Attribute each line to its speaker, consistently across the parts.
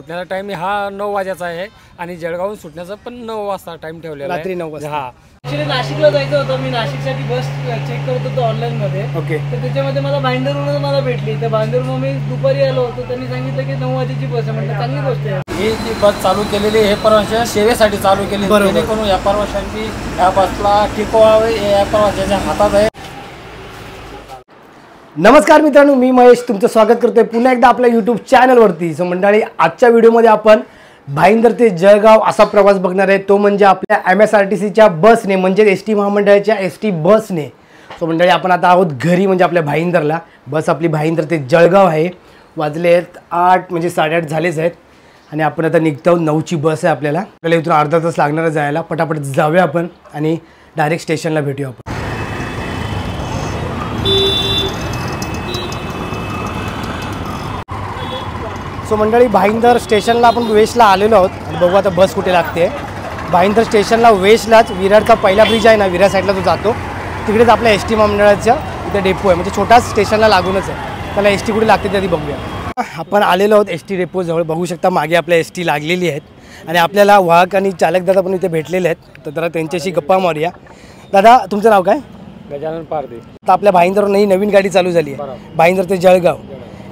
Speaker 1: सुटण्याचा time हा 9 वाजेचा आहे आणि जळगावहून सुटण्याचा पण 9 वाजता टाइम ठेवलेला आहे,
Speaker 2: रात्री 9 वाजता।
Speaker 1: हा
Speaker 3: ऍक्च्युली नाशिकला जायचं होतं, मी नाशिकसाठी बस चेक करत होतो ऑनलाईन मध्ये।
Speaker 2: ओके।
Speaker 3: तर त्याच्यामध्ये मला भाईंदरवरून मला भेटली, तर भाईंदरवरून मी दुपारी आलो होतो, त्यांनी सांगितलं की 9 वाजेची बस आहे। म्हटलं चांगली गोष्ट आहे।
Speaker 1: ही जी बस चालू केलेली हे प्रवाशांच्या सेवेसाठी चालू केली, जेणेकरून या प्रवाशांनी या बसला टिकवावे या प्रवाशांच्या हातात आहे।
Speaker 2: नमस्कार मित्रांनो, मी महेश तुमचं स्वागत करतोय पुन्हा एकदा आपल्या यूट्यूब चॅनलवरती। सो मंडळी, आजच्या व्हिडिओमध्ये आपण भाईंदर ते जळगाव असा प्रवास बघणार आहे, तो म्हणजे आपल्या MSRTCच्या बसने, म्हणजे ST महामंडळाच्या ST बसने। सो मंडळी, आपण आता आहोत घरी, म्हणजे आपल्या भाईंदरला। बस आपली भाईंदर ते जळगाव आहे। वाजले आहेत 8 म्हणजे 8:30 झालेच आहेत आणि आपण आता निघतो। 9ची बस आहे आपल्याला इथून अर्धा तास लागणार आहे जायला। पटापट जाऊया आपण आणि डायरेक्ट स्टेशनला भेटूया आपण। सो मंडळी, भाईंदर स्टेशनला आपण वेस्टला आलेलो आहोत आणि बघू आता बस कुठे लागते। भाईंदर स्टेशनला वेस्टलाच विरारचा पहिला ब्रिज आहे ना, विरार साईडला जो जातो तिकडेच आपल्या ST महामंडळाचा इथे डेपो आहे, म्हणजे छोटाच स्टेशनला लागूनच आहे। त्याला ST कुठे लागते तरी बघूया। आपण आलेलो आहोत ST डेपो जवळ, बघू शकता मागे आपल्या ST लागलेली आहेत आणि आपल्याला वाहक आणि चालक दादा पण इथे भेटलेले आहेत, तर जरा त्यांच्याशी गप्पा मारूया। दादा, तुमचं नाव काय?
Speaker 1: गजानन पारदे।
Speaker 2: तर आपल्या भाईंदरवरून ही नवीन गाडी चालू झाली आहे, भाईंदर ते जळगाव।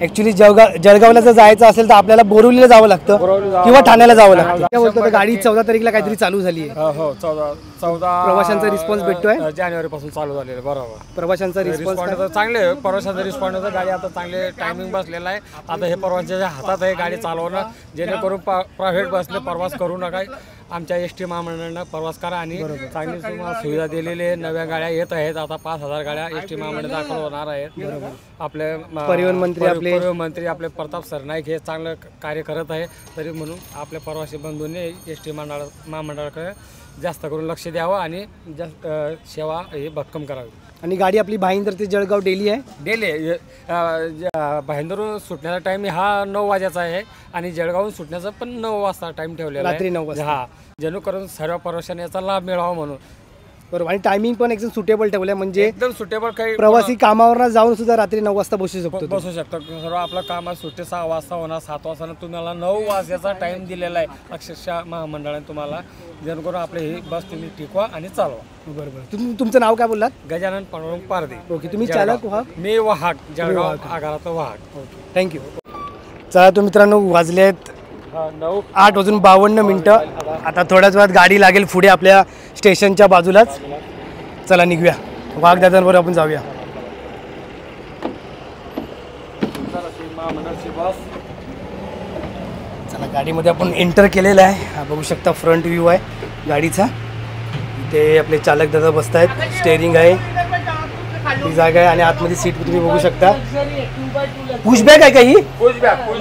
Speaker 2: ॲक्च्युली जळगावला जर जायचं असेल तर आपल्याला बोरिवलीला जावं लागतं किंवा ठाण्याला जावं लागतं। काय बोलतो, गाडी 14 तारीखला काहीतरी चालू झाली आहे।
Speaker 1: हो, 14
Speaker 2: प्रवाशांचा रिस्पॉन्स भेटतोय,
Speaker 1: जानेवारी पासून चालू झालेलं। बरोबर,
Speaker 2: प्रवाशांचा रिस्पॉन्स
Speaker 1: चांगले, प्रवाशांचा रिस्पॉन्स होता। गाडी आता चांगले टायमिंग बसलेला आहे। आता हे प्रवाशांच्या हातात आहे गाडी चालवणं, जेणेकरून प्रायव्हेट बसने प्रवास करू नका, आमच्या ST महामंडळानं प्रवास करा आणि चांगली सुविधा दिलेली आहे। नव्या गाड्या येत आहेत, आता 5000 गाड्या ST महामंडळ दाखल होणार आहेत। आपले परिवहन मंत्री आपले प्रताप सरनाईक हे चांगलं कार्य करत आहे, तरी म्हणून आपल्या प्रवासी बंधूंनी ST महामंडळाकडे जास्त करून लक्ष द्यावं आणि जास्त सेवा ही भक्कम करावी।
Speaker 2: आणि गाडी आपली भाईंदर ते जळगाव डेली आहे।
Speaker 1: डेली भाईंदरून सुटण्याचा टाइम हा 9 वाजेचा आहे आणि जळगावहून सुटण्याचा पण 9 वाजता टाइम ठेवलेला आहे,
Speaker 2: रात्री 9 वाजता।
Speaker 1: हा, जेणेकरून सर्व प्रवाशांना याचा लाभ मिळावा म्हणून।
Speaker 2: बरोबर, आणि टायमिंग पण एकदम सुटेबल ठेवलं, म्हणजे
Speaker 1: एकदम सुटेबल। काही
Speaker 2: प्रवासी कामावर जाऊन सुद्धा रात्री 9 वाजता बसू शकतो।
Speaker 1: सर्व आपलं काम सुट्टे 6 वाजता होणार, 7 वाजता तुम्हाला 9 वाजण्याचा टाइम दिलेला आहे अक्षरशः महामंडळाने तुम्हाला, जेणेकरून आपली ही बस तुम्ही टिकवा आणि चालवा।
Speaker 2: बरोबर, तुमचं नाव काय बोललात?
Speaker 1: गजानन पांडुरंग पारदे।
Speaker 2: ओके, तुम्ही चालक वाहक?
Speaker 1: मी वाहक, जळगाव आगाराचा वाहक।
Speaker 2: Okay, thank you. चला तो मित्रांनो, वाजले आहेत 8:52। आता थोड्याच वेळात गाडी लागेल पुढे आपल्या स्टेशनच्या बाजूलाच। चला निघूया, वाघ दादांबरोबर आपण जाऊया। चला, गाडीमध्ये आपण एंटर केलेलं आहे। हा बघू शकता फ्रंट व्ह्यू आहे गाडीचा। इथे आपले चालक दादा बसत आहेत, स्टेअरिंग आहे, ही जागा आहे आणि आतमध्ये सीट तुम्ही बघू शकता। पुशबॅक आहे का ही?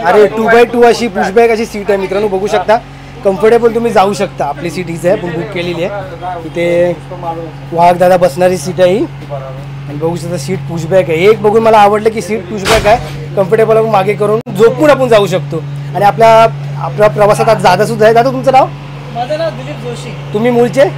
Speaker 2: अरे 2x2 अशी पुशबॅक अशी सीट आहे मित्रांनो, बघू शकता। कम्फर्टेबल तुम्ही जाऊ शकता। आपली सीट हीच आहे, पण बुक केलेली आहे। इथे वाहक दादा बसणारी सीट आहे ही आणि बघू शकता सीट पुशबॅक आहे। एक बघून मला आवडलं की सीट पुशबॅक आहे, कम्फर्टेबल आपण मागे करून झोपून आपण जाऊ शकतो। आणि आपल्या प्रवासात आज दादा सुद्धा आहे। दादा, तुमचं नाव?
Speaker 3: माझं नाव दिलीप जोशी।
Speaker 2: तुम्ही मूळचे?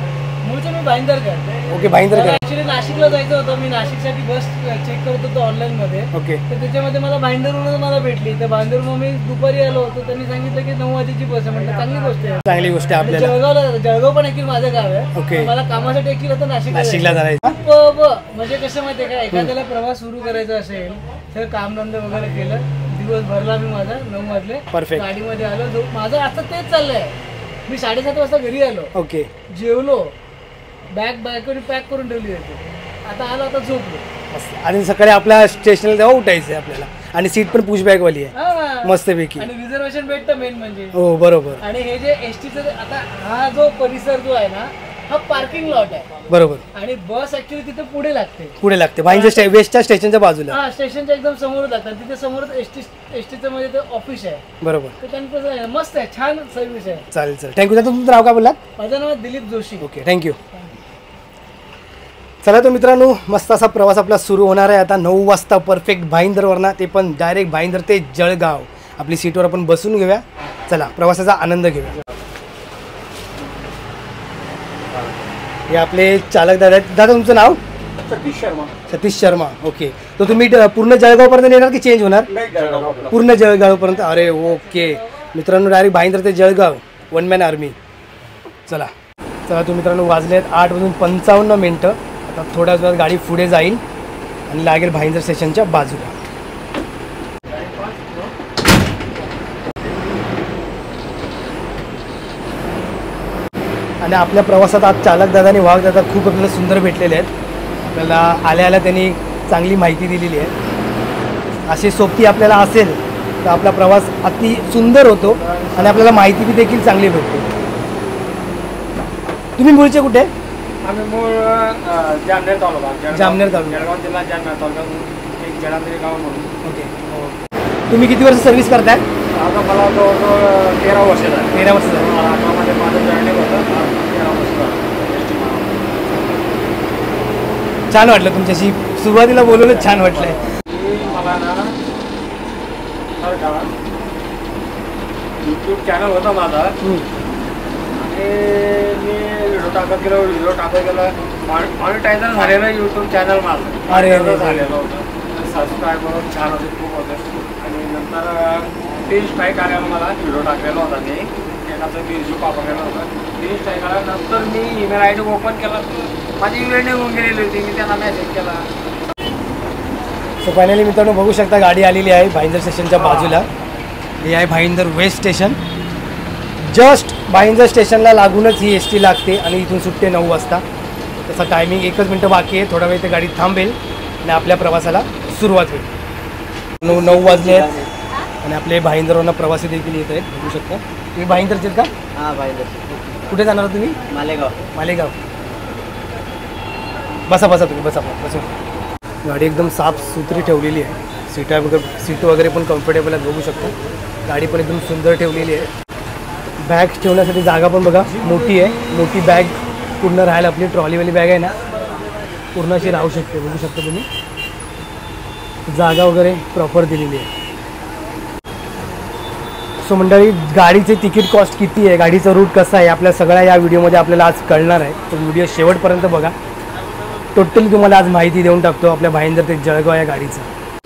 Speaker 3: मी भाईंदरकर।
Speaker 2: ओके, भाईंदरकर।
Speaker 3: ऍक्च्युली नाशिकला जायचं होतं, मी नाशिकसाठी बस चेक करत होतो ऑनलाईन मध्ये।
Speaker 2: ओके।
Speaker 3: तर त्याच्यामध्ये मला भाईंदरवरून मला भेटली, तर भाईंदरवरून मी दुपारी आलो होतो, त्यांनी सांगितलं की 9 वाजेची बस आहे। म्हटलं चांगली गोष्ट आहे,
Speaker 2: चांगली गोष्ट आहे आपल्याला।
Speaker 3: जळगाव पण ऍक्च्युली माझं गाव आहे।
Speaker 2: ओके।
Speaker 3: मला कामासाठी ऍक्च्युली आता नाशिकला
Speaker 2: जायचं।
Speaker 3: म्हणजे कसं माहितीये का, एखाद्याला प्रवास सुरू करायचा असेल तर कामधंदे वगैरे केलं, दिवस भरला मी माझा, 9 वाजले
Speaker 2: परफेक्ट
Speaker 3: गाडीमध्ये आलो। माझं आता तेच चाललंय, मी 7:30 वाजता घरी आलो।
Speaker 2: ओके,
Speaker 3: जेवलो, बॅग पॅक करून ठेवली होती, आता आलो, आता झोपलो।
Speaker 2: आणि सकाळी आपल्या स्टेशनला तेव्हा उठायचं आहे आपल्याला, आणि सीट पण पुशबॅक वाली आहे मस्तपैकी,
Speaker 3: आणि रिझर्वेशन भेटतं मेन म्हणजे।
Speaker 2: हो बरोबर।
Speaker 3: आणि हे जे STचं आता हा जो परिसर जो आहे ना, हा पार्किंग लॉट आहे।
Speaker 2: बरोबर,
Speaker 3: आणि बस ऍक्च्युली तिथे पुढे लागते
Speaker 2: भाईंदर वेस्टच्या स्टेशनच्या बाजूला।
Speaker 3: हा, स्टेशनच्या एकदम समोर लागतात, तिथे समोर STचं म्हणजे ते ऑफिस आहे।
Speaker 2: बरोबर,
Speaker 3: तर त्यांचं मस्त आहे, छान सर्व्हिस आहे।
Speaker 2: चालेल चालेल, थँक्यू दादा। तुमचं नाव काय बोललात?
Speaker 3: माझं नाव दिलीप जोशी।
Speaker 2: Okay, thank you. चला तो मित्रांनो, मस्त असा प्रवास आपला सुरू होणार आहे आता 9 वाजता परफेक्ट भाईंदरवरनं, ते पण डायरेक्ट भाईंदर ते जळगाव। आपली सीटवर आपण बसून घेऊया, चला प्रवासाचा आनंद घेऊया। हे आपले चालक दादा आहेत। दादा, तुमचं नाव?
Speaker 1: सतीश शर्मा।
Speaker 2: सतीश शर्मा, ओके। तर तुम्ही पूर्ण जळगावपर्यंत येणार की चेंज होणार? पूर्ण जळगावपर्यंत। अरे ओके, मित्रांनो डायरेक्ट भाईंदर ते जळगाव 1 मॅन आर्मी. चला तुम्ही मित्रांनो वाजले आहेत 8:55. आता थोड्याच वेळात गाडी पुढे जाईल आणि लागेल भाईंदर स्टेशनच्या बाजूला. आणि आपल्या प्रवासात आज चालक दादा आणि वाघ दादा खूप आपल्याला सुंदर भेटलेले आहेत. आपल्याला आल्या त्यांनी चांगली माहिती दिलेली आहे. अशी सोबती आपल्याला असेल तर आपला प्रवास अति सुंदर होतो आणि आपल्याला माहिती बी देखील चांगली भेटते. तुम्ही मूळचे कुठे?
Speaker 1: आम्ही मूळ जामनेर तालुका,
Speaker 2: जामनेर तालुका,
Speaker 1: जळगाव जिल्हा जामनेर तालुका, एक जळांदरी गाव म्हणून.
Speaker 2: ओके. तुम्ही किती वर्ष सर्व्हिस करताय?
Speaker 1: आता मला जवळजवळ 13 वर्ष झाली.
Speaker 2: 13 वर्ष झाली.
Speaker 1: मध्ये माझं जर्नी होतं 13 वर्ष झालं.
Speaker 2: छान वाटलं तुमच्याशी सुरुवातीला बोलूनच छान वाटलंय.
Speaker 1: मला ना यूट्यूब चॅनल होता माझा आणि मी व्हिडिओ टाकत गेलो मॉनिटायझर झालेलं यूट्यूब चॅनल माझं.
Speaker 2: अरे
Speaker 1: झालेलं होतं. सबस्क्रायबर छान होते, खूप होते. आणि नंतर 3 स्ट्राईक आल्यावर मला व्हिडिओ टाकलेला होता. मी एकाचं बिर्जू वापरलेलं होतं. 3 स्ट्राईक आल्यानंतर मी ईमेल आय डी ओपन केला, माझी वेळ निघून गेलेली होती. मी त्यांना मेसेज केला.
Speaker 2: सो फायनली मित्रांनो बघू शकता गाडी आलेली आहे भाईंदर स्टेशनच्या बाजूला. हे आहे Bhayandar waste station. Just Bhayandar स्टेशनला लागूनच ही एस टी लागते आणि इथून सुटते 9 वाजता. त्याचा टायमिंग 1 मिनटं बाकी आहे. थोडा वेळ ते गाडी थांबेल आणि आपल्या प्रवासाला सुरुवात होईल. 9 वाजले आहेत आणि आपले भाईंदरवरनं प्रवासी देखील येत आहेत. बघू शकता. तुम्ही भाईंदरचे आहेत का?
Speaker 3: हां भाईंदर.
Speaker 2: कुठे जाणार तुम्ही? मालेगाव. बसा तुम्ही बसा. गाडी एकदम साफसुथरी ठेवलेली आहे. सीट वगैरे पण कम्फर्टेबल आहेत. बघू शकता गाडी पण एकदम सुंदर ठेवलेली आहे. बॅग ठेवण्यासाठी जागा पण बघा मोठी आहे. मोठी बॅग पूर्ण राहायला आपली ट्रॉलीवाली बॅग आहे ना पूर्ण अशी राहू शकते. बघू शकता तुम्ही जागा वगैरे प्रॉपर दिलेली आहे. सो मंडळी गाडीचे तिकीट कॉस्ट किती आहे, गाडीचा रूट कसा आहे, आपल्या सगळ्या या व्हिडिओमध्ये आपल्याला आज कळणार आहे. तो व्हिडिओ शेवटपर्यंत बघा. टोटली तुम्हाला आज माहिती देऊन टाकतो आपल्या भाईंदर ते जळगाव या गाडीचं.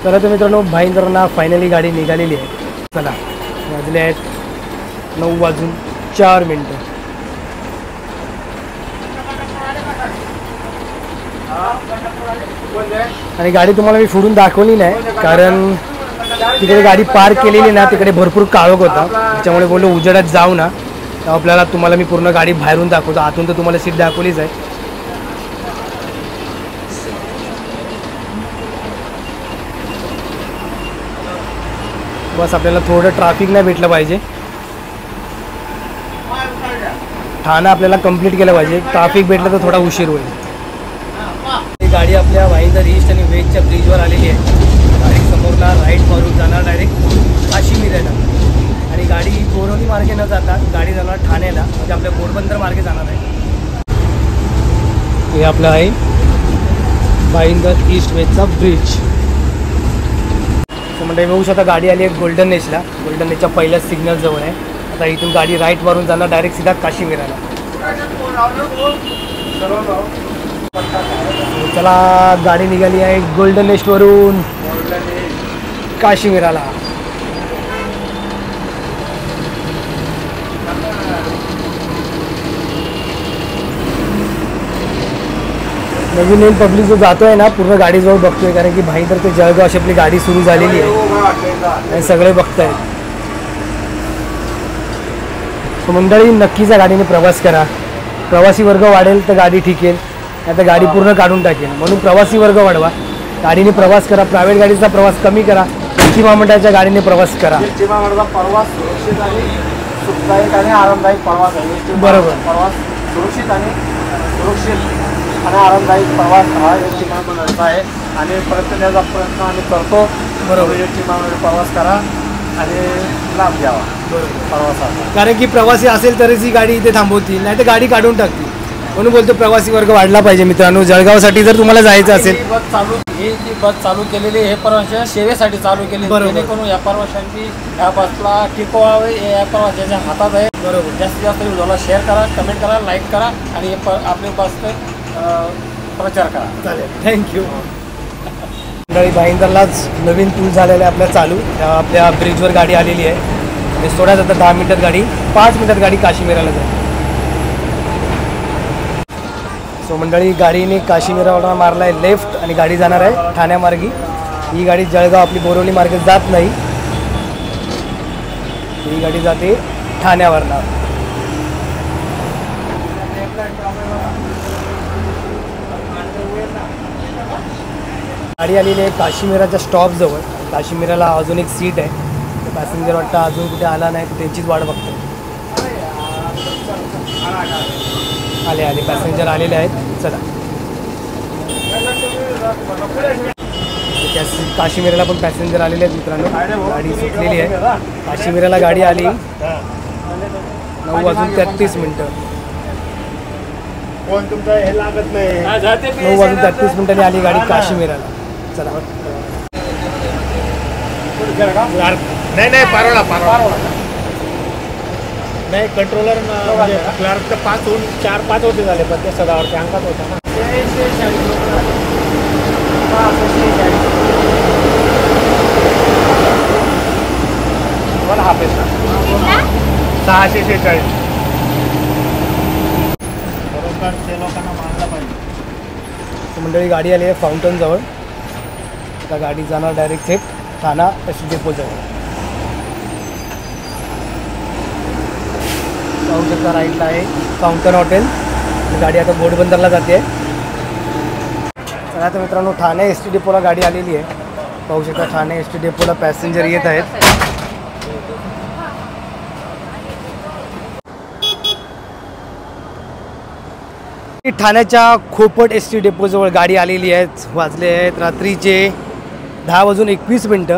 Speaker 2: तर मित्रांनो भाईंदरना फायनली गाडी निघालेली आहे. चला वाजले आहेत 9:04. आणि गाडी तुम्हाला मी फोडून दाखवली नाही कारण तिकडे गाडी पार्क केलेली ना तिकडे भरपूर काळोख होता. त्याच्यामुळे बोललो उजेडात जाऊ ना आपल्याला तुम्हाला मी पूर्ण गाडी बाहेरून दाखवतो. आतून तर तुम्हाला सीट दाखवलीच आहे. बस आपल्याला थोडं ट्रॅफिक नाही भेटलं पाहिजे. ठाणा आपल्याला कंप्लीट केलं पाहिजे. ट्रॅफिक भेटलं तर थोडा उशीर होईल. ही गाडी आपल्या भाईंदर ईस्ट आणि वेस्टच्या ब्रिजवर आलेली आहे. डायरेक्ट समोरला राईट मारून जाणार डायरेक्ट काशीमिराला. आणि गाडी बोरवली मार्गे न जाता गाडी जाणार ठाण्याला म्हणजे आपल्या पोरबंदर मार्गे जाणार आहे. हे आपलं आहे भाईंदर ईस्ट वेस्टचा ब्रिज. म्हणजे बघू शकता गाडी आली आहे गोल्डन नेचला. गोल्डन नेचच्या पहिल्याच सिग्नल जवळ आहे. आता इथून गाडी राईट मारून जाणार डायरेक्ट सीधा काशीमिराला. चला गाडी निघाली आहे गोल्डन नेस्टवरून काशीमिराला. नवीन नवीन पब्लिक जो जातोय ना पूर्ण गाडीजवळ बघतोय कारण की भाईंदर ते जळगाव अशी आपली गाडी सुरू झालेली आहे आणि सगळे बघतायत. मंडळी नक्कीच या गाडीने प्रवास करा. प्रवासी वर्ग वाढेल तर गाडी ठिकेल नाही तर गाडी पूर्ण काढून टाकेल. म्हणून प्रवासी वर्ग वाढवा. गाडीने प्रवास करा. प्रायव्हेट गाडीचा प्रवास कमी करा. एस टी महामंडळाच्या गाडीने प्रवास करा.
Speaker 1: एस टी महामंडळाचा प्रवास सुरक्षित आणि सुखदायक आणि आरामदायक प्रवास आहे.
Speaker 2: बरोबर.
Speaker 1: प्रवास सुरक्षित आणि आरामदायक प्रवास हा एस टी महामंडळाचा आहे आणि प्रयत्न त्याचा प्रयत्न आम्ही करतो.
Speaker 2: बरोबर.
Speaker 1: एस टी महामंडळ प्रवास करा आणि लाभ घ्यावा प्रवासाचा.
Speaker 2: कारण की प्रवासी असेल तरच ही गाडी इथे थांबवतील नाही तर गाडी काढून टाकतील. म्हणून बोलतो प्रवासी वर्ग वाढला पाहिजे. मित्रांनो जळगावसाठी जर तुम्हाला जायचं असेल
Speaker 1: ही जी बस चालू केलेली हे प्रवाशांच्या सेवेसाठी चालू केली. जेणेकरून या प्रवाशांची या बसला टिकवावे या प्रवाशांच्या हातात आहे. बरोबर. जास्तीत जास्त व्हिडिओला शेअर करा, कमेंट करा, लाईक करा आणि आपली बस प्रचार करा.
Speaker 2: चालेल. थँक्यू. मंडळी भाईंदरलाच नवीन पूल झालेला आहे आपल्या चालू. आपल्या ब्रिजवर गाडी आलेली आहे. आणि सोडायचं आता 10 मिनिटात गाडी, 5 मिनिटात गाडी काश्मीराला जाईल. सो मंडळी गाडीने काश्मीराला मारला आहे लेफ्ट आणि गाडी जाणार आहे ठाण्यामार्गी. ही गाडी जळगाव आपली बोरिवली मार्गे जात नाही, ही गाडी जाते ठाण्यावरनं. गाडी आलेली आहे काश्मीराच्या स्टॉपजवळ. काश्मीराला अजून एक सीट आहे, पॅसेंजर वाटतं अजून कुठे आला नाही, त्यांचीच वाट बघतो. आले पॅसेंजर आलेले आहेत. चला काश्मीराला पण पॅसेंजर आलेले आहेत मित्रांनो. गाडी सुटलेली आहे. काश्मीराला गाडी आली 9:33. 9:33 आली गाडी काश्मीराला. चला
Speaker 4: नाही पारोळा नाही कंट्रोलर क्लार्क 5 होऊन 4-5 होते झाले, पण ते सदावरती अंकात होता ना. 646 बरोबर ते लोकांना मानला पाहिजे.
Speaker 2: मंडळी गाडी आली आहे फाउंटन जवळ. आता गाडी जाणार डायरेक्ट थेट ठाणा एस डेपो जवळ. पाहू शकता राईटला आहे फाउंटन हॉटेल. गाडी आता घोडबंदरला जाते. चला तर मित्रांनो ठाणे एस टी डेपोला गाडी आलेली आहे. पाहू शकता ठाणे एस टी डेपोला पॅसेंजर येत आहेत. ठाण्याच्या खोपट एस टी डेपोजवळ गाडी आलेली आहे. वाजले आहेत रात्रीचे 10:21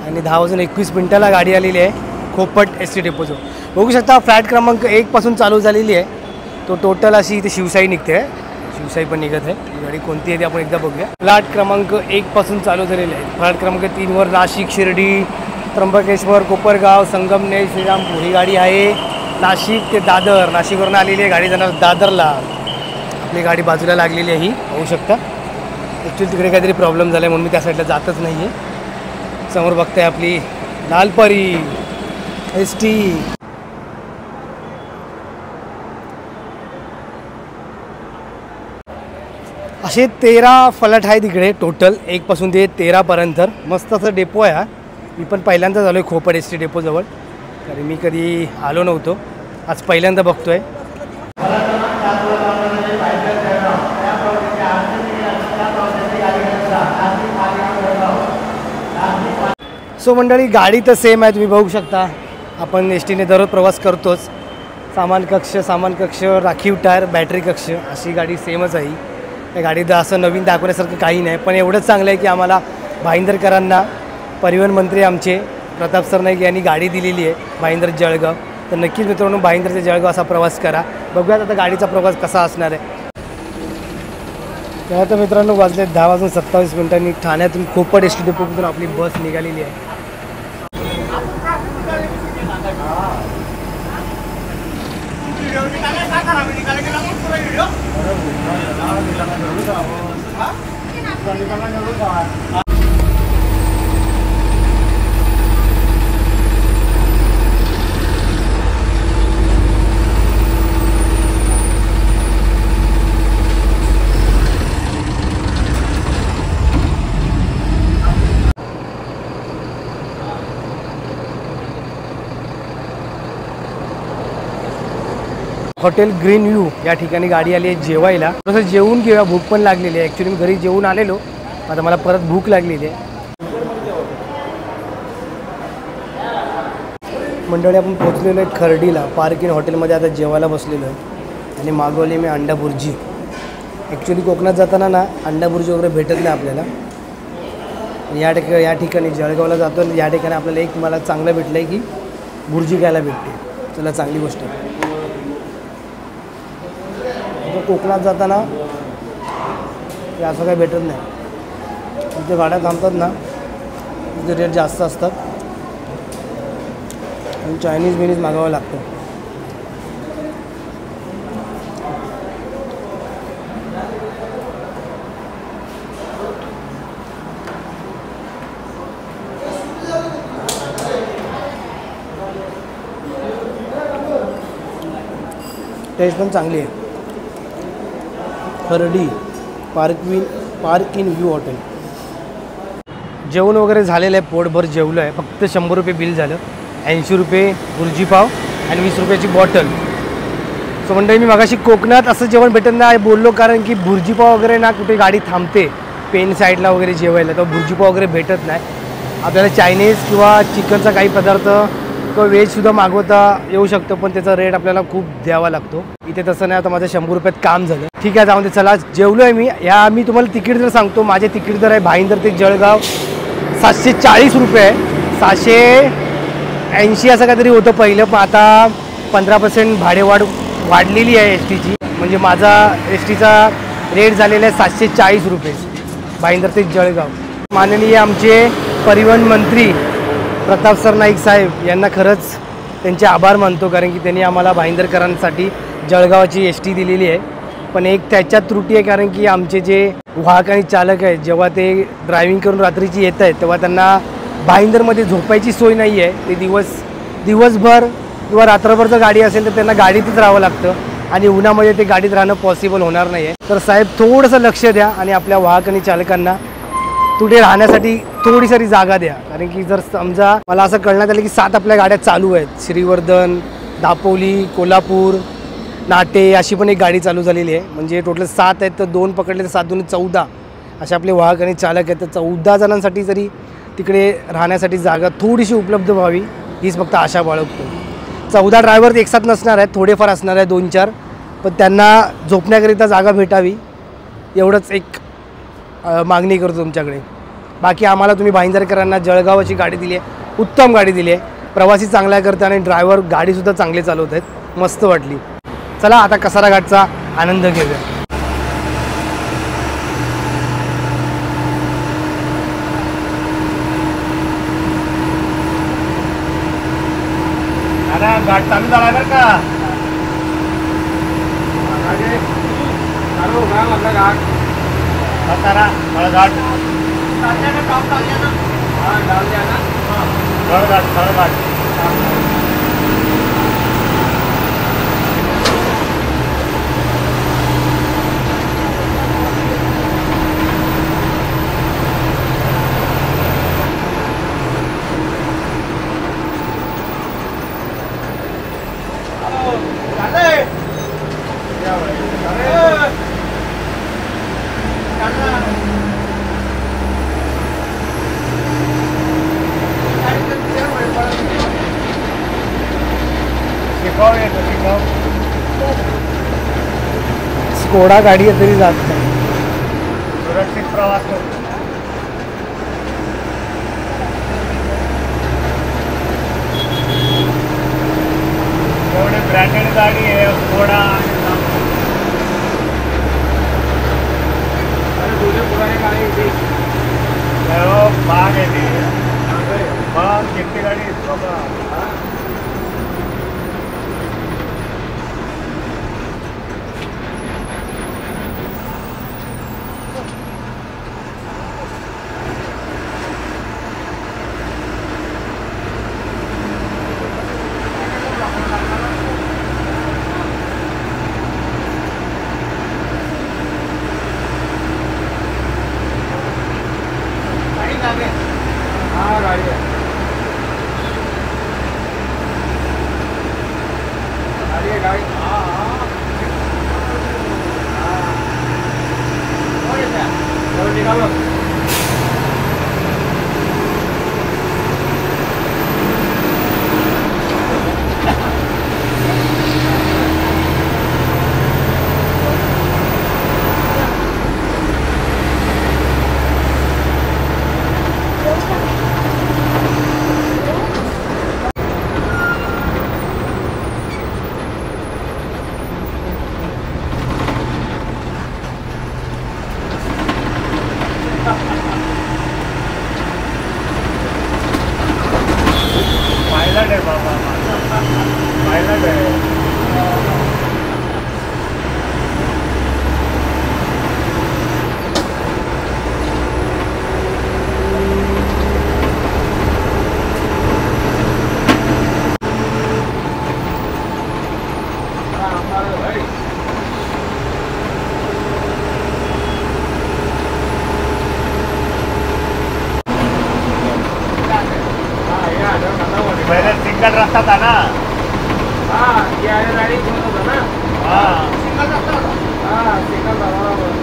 Speaker 2: आणि 10:21 गाडी आलेली आहे खोपट एस टी डेपोजवळ. बघू शकता फ्लॅट क्रमांक 1 पासून चालू झालेली आहे. तो टोटल अशी इथे शिवसाई निघते आहे. शिवसाई पण निघत आहे. ही गाडी कोणती आहे ती आपण एकदा बघूया. फ्लॅट क्रमांक 1 पासून चालू झालेली आहे. फ्लॅट क्रमांक 3 वर नाशिक, शिर्डी, त्र्यंबकेश्वर, कोपरगाव, संगमनेर, श्रीरामपूर ही गाडी आहे. नाशिक ते दादर, नाशिकवरून आलेली आहे गाडी जाणार दादरला. आपली गाडी बाजूला लागलेली आहे ही होऊ शकता. ॲक्च्युली तिकडे काहीतरी प्रॉब्लेम झाला आहे म्हणून मी त्या साईडला जातच नाही आहे. समोर बघताय आपली लालपरी एस टी. असे 13 फलाट आहे तिकडे टोटल 1 पासून ते 13पर्यंत. मस्त असं डेपो आहे हा. मी पण पहिल्यांदाच आलो आहे खोपट एस टी डेपोजवळ, कारण मी कधी आलो नव्हतो. आज पहिल्यांदा बघतोय. सो मंडळी गाडी तर सेम आहे, तुम्ही बघू शकता. आपण एस टीने दररोज प्रवास करतोच. सामान कक्ष, राखीव टायर, बॅटरी कक्ष अशी गाडी सेमच आहे. या गाडीत असं नवीन दाखवण्यासारखं काही नाही, पण एवढंच चांगलं आहे की आम्हाला भाईंदरकरांना परिवहन मंत्री आमचे प्रताप सर नाईक यांनी गाडी दिलेली आहे भाईंदर जळगाव. तर नक्कीच मित्रांनो भाईंदर ते जळगाव असा प्रवास करा. बघूयात आता गाडीचा प्रवास कसा असणार आहे. तेव्हा तर मित्रांनो वाजले 10:27 ठाण्यातून खोपट एस टी डेपोतून आपली बस निघालेली आहे. हॉटेल ग्रीन व्ह्यू या ठिकाणी गाडी आली आहे जेवायला. तसं जेवून घेऊया, भूक पण लागलेली आहे. ॲक्च्युली मी घरी जेवून आलेलो, आता मला परत भूक लागलेली आहे. मंडळी आपण पोचलेलो आहे खर्डीला. पार्क इन हॉटेलमध्ये आता जेवायला बसलेलो आहे आणि मागवली मी अंडा बुर्जी. ॲक्च्युली कोकणात जाताना ना अंडा बुर्जी वगैरे भेटत नाही आपल्याला. या ठिकाणी जळगावला जातो आणि या ठिकाणी आपल्याला एक मला चांगलं भेटलं आहे की बुर्जी खायला भेटते. चला चांगली गोष्ट आहे. कोकणात जाताना ते असं काही भेटत नाही. तिथे गाड्या थांबतात ना तिथे रेट जास्त असतात आणि चायनीज मागावं लागतं. टेस्ट पण चांगली आहे. Khardi park in view hotel. जेवण वगैरे झालेलं आहे, पोटभर जेवलं आहे. फक्त 100 रुपये बिल झालं. 80 रुपये भुर्जी पाव आणि 20 रुपयाची बॉटल. सो मंडळी, मी मगाशी कोकणात असं जेवण भेटत नाही बोललो, कारण की भुर्जी पाव वगैरे ना कुठे गाडी थांबते पेन साईडला वगैरे जेवायला, तर भुर्जी पाव वगैरे भेटत नाही. आपल्याला चायनीज किंवा चिकनचा काही पदार्थ किंवा व्हेजसुद्धा मागवता येऊ शकतो, पण त्याचा रेट आपल्याला खूप द्यावा लागतो. इथे तसं नाही. आता माझं 100 रुपयात काम झालं. ठीक आहे, त्यामध्ये चला जेवलो आहे मी. मी तुम्हाला तिकीट दर सांगतो. माझे तिकीट दर आहे भाईंदर ते जळगाव 740 रुपये आहे. 780 असं काहीतरी होतं पहिलं, पण आता 15% भाडेवाढ वाढलेली आहे एस टीची. म्हणजे माझा एस टीचा रेट झालेला आहे 740 रुपये भाईंदर ते जळगाव. माननीय आमचे परिवहन मंत्री प्रताप सर नाईक साहेब यांना खरंच त्यांचे आभार मानतो, कारण की त्यांनी आम्हाला भाईंदरकरांसाठी जळगावाची एस टी दिलेली आहे. पण एक त्याच्यात त्रुटी आहे, कारण की आमचे जे वाहक आणि चालक आहेत, जेव्हा ते ड्रायव्हिंग करून रात्रीची येत आहेत तेव्हा त्यांना भाईंदरमध्ये झोपायची सोय नाही आहे. ते दिवसभर किंवा रात्रभर जर गाडी असेल तर त्यांना गाडीतच राहावं लागतं आणि उन्हामध्ये ते गाडीत राहणं पॉसिबल होणार नाही आहे. तर साहेब थोडंसं लक्ष द्या आणि आपल्या वाहक आणि चालकांना कुठे राहण्यासाठी थोडीसारी जागा द्या. कारण की जर समजा मला असं कळण्यात आलं की 7 आपल्या गाड्या चालू आहेत, श्रीवर्धन, दापोली, कोल्हापूर, नाटे अशी पण एक गाडी चालू झालेली आहे. म्हणजे टोटल 7 आहेत, तर 2 पकडले तर 7 दूनी 14 असे आपले वाहक आणि चालक आहेत. तर 14 जणांसाठी जरी तिकडे राहण्यासाठी जागा थोडीशी उपलब्ध व्हावी हीच फक्त आशा बाळगतो. 14 ड्रायव्हर एक साथ नसणार आहेत, थोडेफार असणार आहेत 2-4, पण त्यांना झोपण्याकरिता जागा भेटावी एवढंच एक मागणी करतो तुमच्याकडे. बाकी आम्हाला तुम्ही भाईंदरकरांना जळगावाची गाडी दिली आहे, उत्तम गाडी दिली आहे. प्रवासी चांगला करता आणि ड्रायव्हर गाडीसुद्धा चांगले चालवत आहेत, मस्त वाटली. चला आता कसारा घाटचा आनंद घेऊया.
Speaker 4: दादा घाट चालू झाला बरं का. सातारा फळघाट फळघाट.
Speaker 2: स्कोडा गाडी आहे तरी जात नाही.
Speaker 4: सुरक्षित प्रवास करतो. एवढी ब्रँडेड गाडी आहे स्कोडा. भाग आहे ती मग किती गाडी बाबा. मोठा था ना
Speaker 1: गाडी घेऊन होता ना सिंगल बरोबर.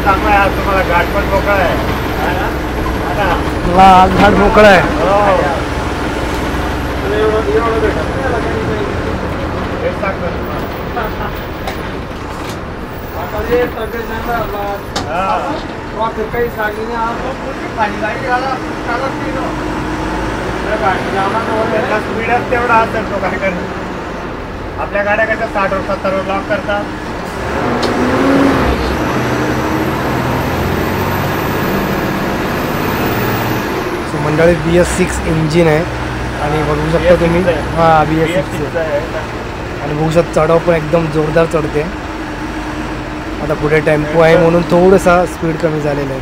Speaker 4: चांगला आहे आज तुम्हाला घाट पण मोकळा आहे
Speaker 2: आज घाट मोकळा आहे.
Speaker 4: हेच सांगतो
Speaker 1: काही सांगितलं
Speaker 4: स्पीडच तेवढा असेल तो काय करत. आपल्या गाड्या कशा 60 वर 70 वर लॉक करतात.
Speaker 2: मंडळी BS6 इंजिन आहे आणि बघू शकता तुम्ही BS6 आणि बघू शकता चढाव पण एकदम जोरदार चढते. आता पुढे टेम्पो आहे म्हणून थोडासा स्पीड कमी झालेला आहे.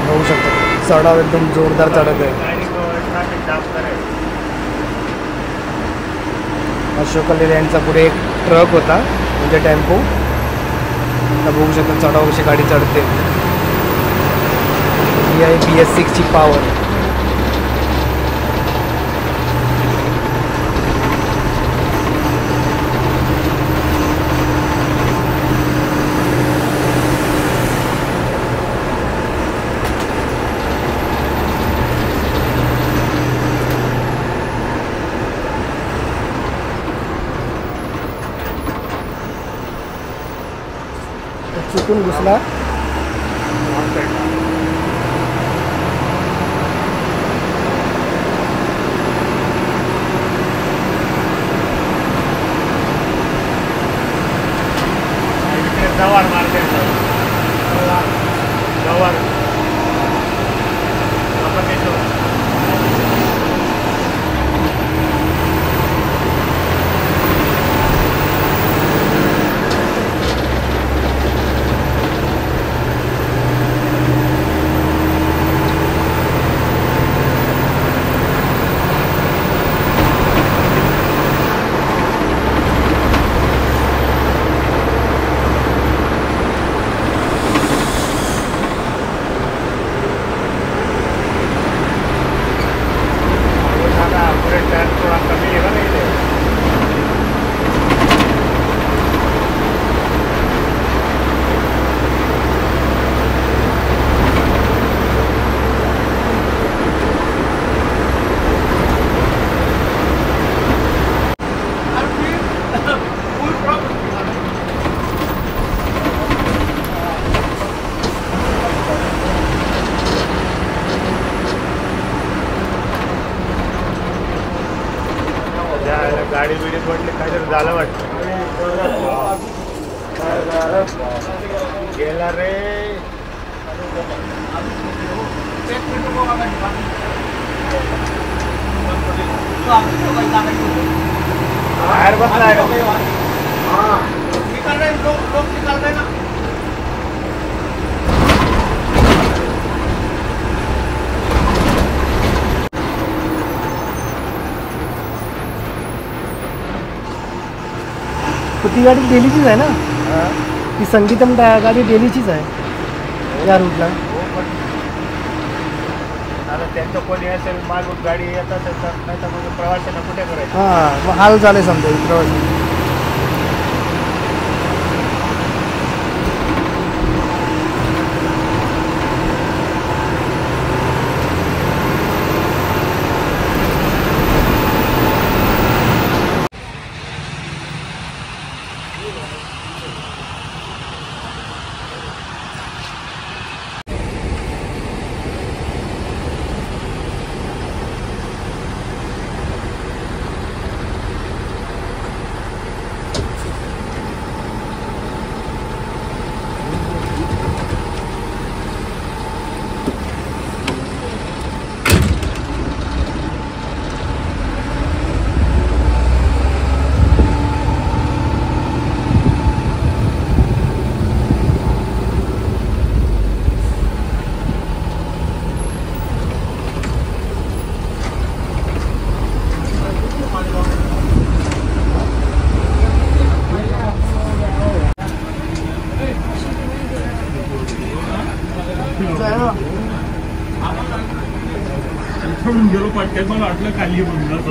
Speaker 2: बघू शकता चढाव एकदम जोरदार चढत आहे. अशोक लेले यांचा पुढे एक ट्रक होता म्हणजे टेम्पो. आता बघू शकता चढाव कशी गाडी चढते. ही आहे BS6 ची पॉवर. चुकून घुसला.
Speaker 4: जवार मारते जवार गाडी बिडी पडली काहीतरी झालं वाटतं. गेला रे बाहेर बसलाय ना.
Speaker 2: ती गाडी डेलीचीच आहे ना. ती संगीतम गाडी डेलीचीच आहे या रूटला.
Speaker 4: आता त्यांचं कोणी असेल मागून गाडी येत असेल तर नाही तर मग प्रवाशांना कुठे करायचं.
Speaker 2: हां मग हाल झाले समजा प्रवासी.
Speaker 4: म्हणून गेलो पटक्यात मला वाटलं खाली म्हणून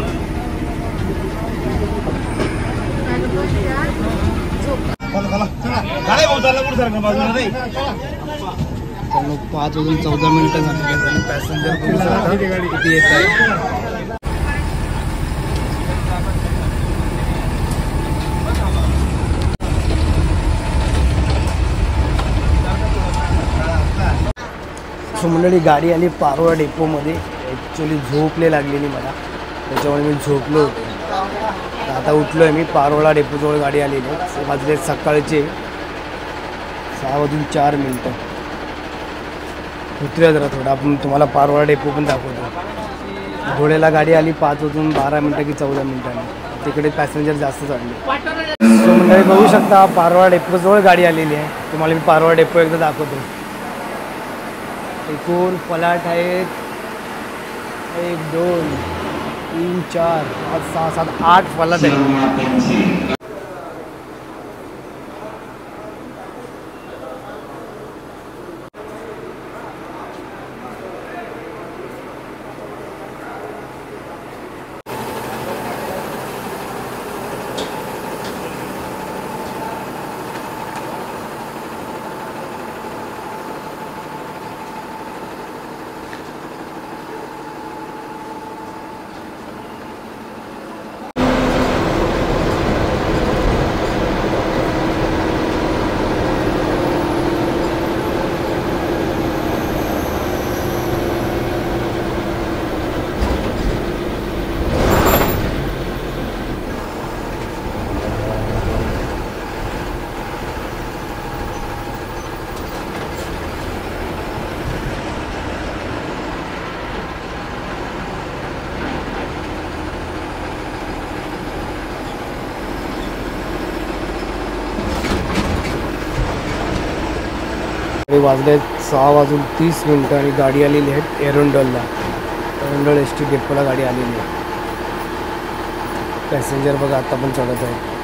Speaker 4: काय बोलताना कुठं सारखं बाजूला नाही
Speaker 2: 5:14 झाले. पॅसेंजर किती येत आहे. सो मंडळी गाडी आली पारोळा डेपोमध्ये. ॲक्च्युली झोपले लागलेली मला, त्याच्यामुळे मी झोपलो होतो. तर आता उठलो आहे मी. पारोळा डेपोजवळ गाडी आलेली आहे. वाजले सकाळचे 6:04. उतरूया जरा थोडं, आपण तुम्हाला पारोळा डेपो पण दाखवतो. धुळ्याला गाडी आली 5:12 की 14. तिकडे पॅसेंजर जास्त चढले. सो मंडळी बघू शकता पारोळा डेपोजवळ गाडी आलेली आहे. तुम्हाला मी पारोळा डेपो एकदा दाखवतो. एकूण फलाट आहेत 1 2 3 4 5 6 7 8 फलाट आहेत. वाजले 6:30 आणि गाडी आलेली आहे एरंडलला. एरंडल एस टी डेपोला गाडी आलेली आहे. पॅसेंजर बघा आता पण चढत आहे.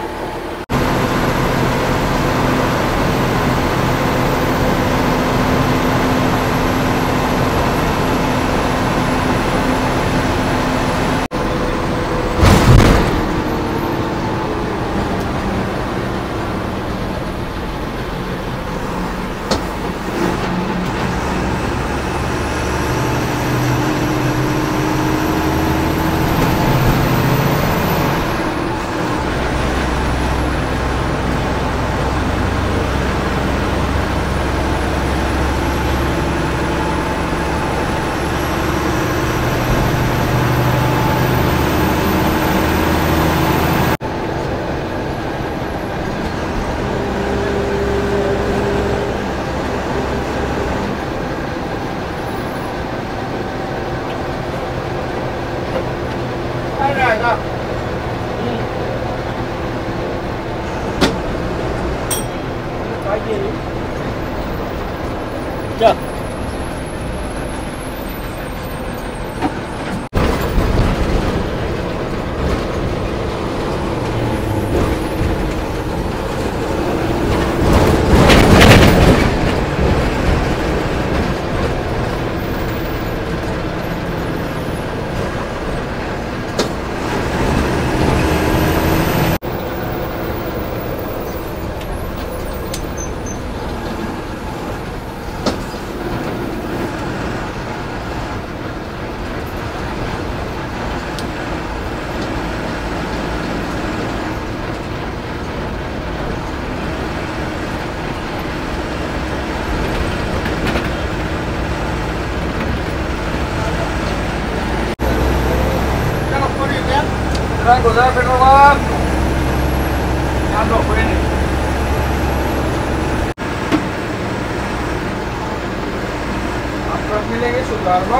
Speaker 1: मिलेंगे शुक्रवार को।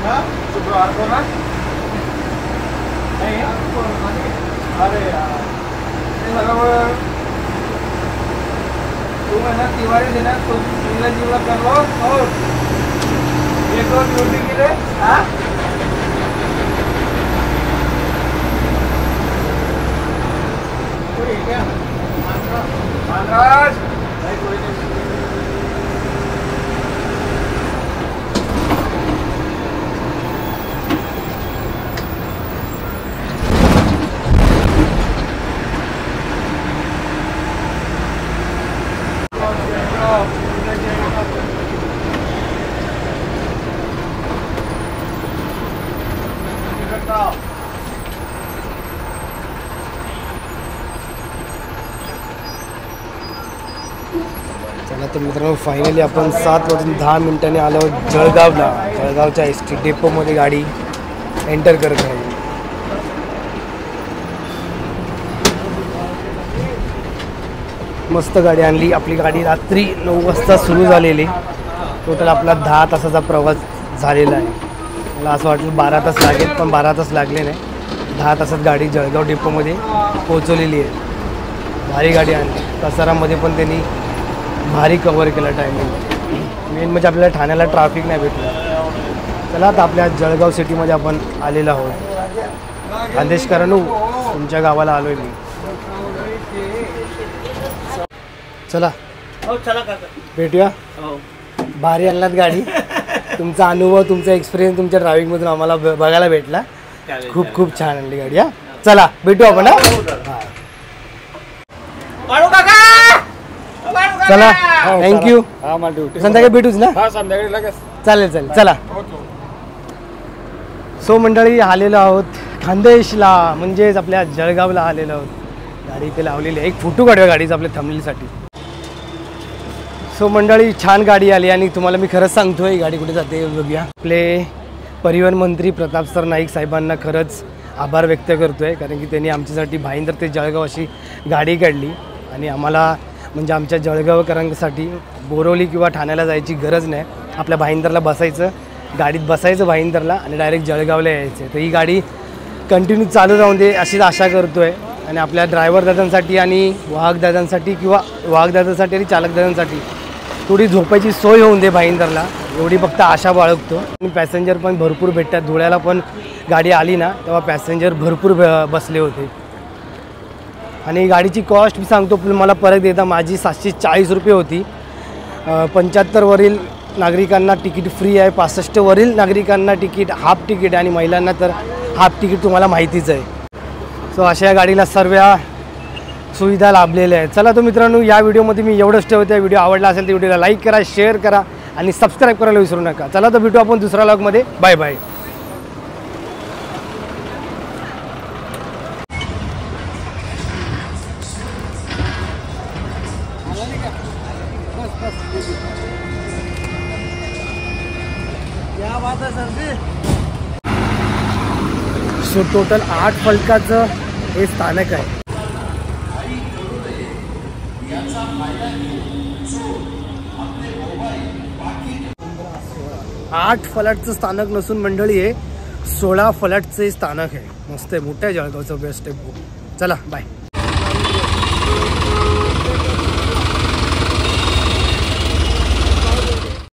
Speaker 1: हाँ शुक्रवार को ना नहीं अरे यार मतलब तुम है ना तिवारी देना तो जीवला कर लो और एक और ड्यूटी के लिए हाँ कोई क्या मानराज नहीं कोई नहीं
Speaker 2: चला तर मित्रांनो फायनली आपण 7:10 आलो जळगावला. जळगावच्या ST डेपोमध्ये गाडी एंटर करत आहे. मस्त गाडी आणली. आपली गाडी रात्री 9 वाजता सुरू झालेली. टोटल आपला 10 तासाचा प्रवास झालेला आहे. मला असं वाटलं 12 तास लागेल, पण 12 तास लागले नाही. 10 तासात गाडी जळगाव डेपोमध्ये पोहोचवलेली आहे. भारी गाडी आणली. कसारामध्ये पण त्यांनी भारी कव्हर केला टायमिंग. मेन म्हणजे आपल्याला ठाण्याला ट्रॅफिक नाही भेटलं. चला आता आपल्या जळगाव सिटीमध्ये आपण आलेलो आहोत. खानदेशकरांनो तुमच्या गावाला आलो आहे मी. चला भेटूया. भारी आणलात गाडी. तुमचा अनुभव, तुमचा एक्सपिरियन्स तुमच्या ड्रायव्हिंगमधून आम्हाला बघायला भेटला. खूप खूप छान आणली गाडी. हा चला भेटू आपण. चला थँक्यू.
Speaker 1: हा मला ड्युटी
Speaker 2: संध्याकाळी भेटूच ना.
Speaker 1: हा संध्याकाळी लगेच.
Speaker 2: चालेल चालेल चला. सो मंडळी आलेलो आहोत खानदेशला, म्हणजेच आपल्या जळगावला आलेलो आहोत. गाडी इथे लावलेली आहे. एक फोटो काढूया गाडीचा आपल्या थंबनेलसाठी. सो मंडळी छान गाडी आली आणि तुम्हाला मी खरंच सांगतोय गाडी कुठे जाते बघूया. आपले परिवहन मंत्री प्रताप सर नाईक साहेबांना खरंच आभार व्यक्त करतोय, कारण की त्यांनी आमच्यासाठी भाईंदर ते जळगाव अशी गाडी काढली आणि आम्हाला म्हणजे आमच्या जळगावकरांसाठी बोरवली किंवा ठाण्याला जायची गरज नाही. आपल्या भाईंदरला बसायचं, गाडीत बसायचं भाईंदरला आणि डायरेक्ट जळगावला यायचं. तर ही गाडी कंटिन्यू चालू राहून दे अशीच आशा करतो आहे. आणि आपल्या ड्रायव्हर दादांसाठी आणि वाहक दादांसाठी किंवा वाहक दादांसाठी आणि चालक दादांसाठी थोडी झोपायची सोय होऊन दे भाईंदरला, एवढी फक्त आशा बाळगतो. आणि पॅसेंजर पण भरपूर भेटतात. धुळ्याला पण गाडी आली ना तेव्हा पॅसेंजर भरपूर बसले होते. आणि गाडीची कॉस्ट मी सांगतो मला परत एकदा. माझी 740 रुपये होती. 75 वरील नागरिकांना तिकीट फ्री आहे. 65 वरील नागरिकांना तिकीट हाफ तिकीट आणि महिलांना तर हाफ तिकीट तुम्हाला माहितीच आहे. सो अशा या गाडीला सर्व सुविधा लाभलेल्या आहेत. चला तो मित्रांनो या व्हिडिओमध्ये मी एवढंच ठेवतो. व्हिडिओ आवडला असेल तर व्हिडिओला लाईक करा, शेअर करा आणि सबस्क्राईब करायला विसरू नका. चला तर भेटू आपण दुसऱ्या व्लॉगमध्ये. Bye bye. सो टोटल 8 फलकाचं हे स्थानक आहे. 8 फलाटचं स्थानक नसून मंडळी आहे 16 फलाटचं स्थानक आहे. मस्त आहे, मोठं आहे जळगावचं बेस्ट आहे. चला बाय.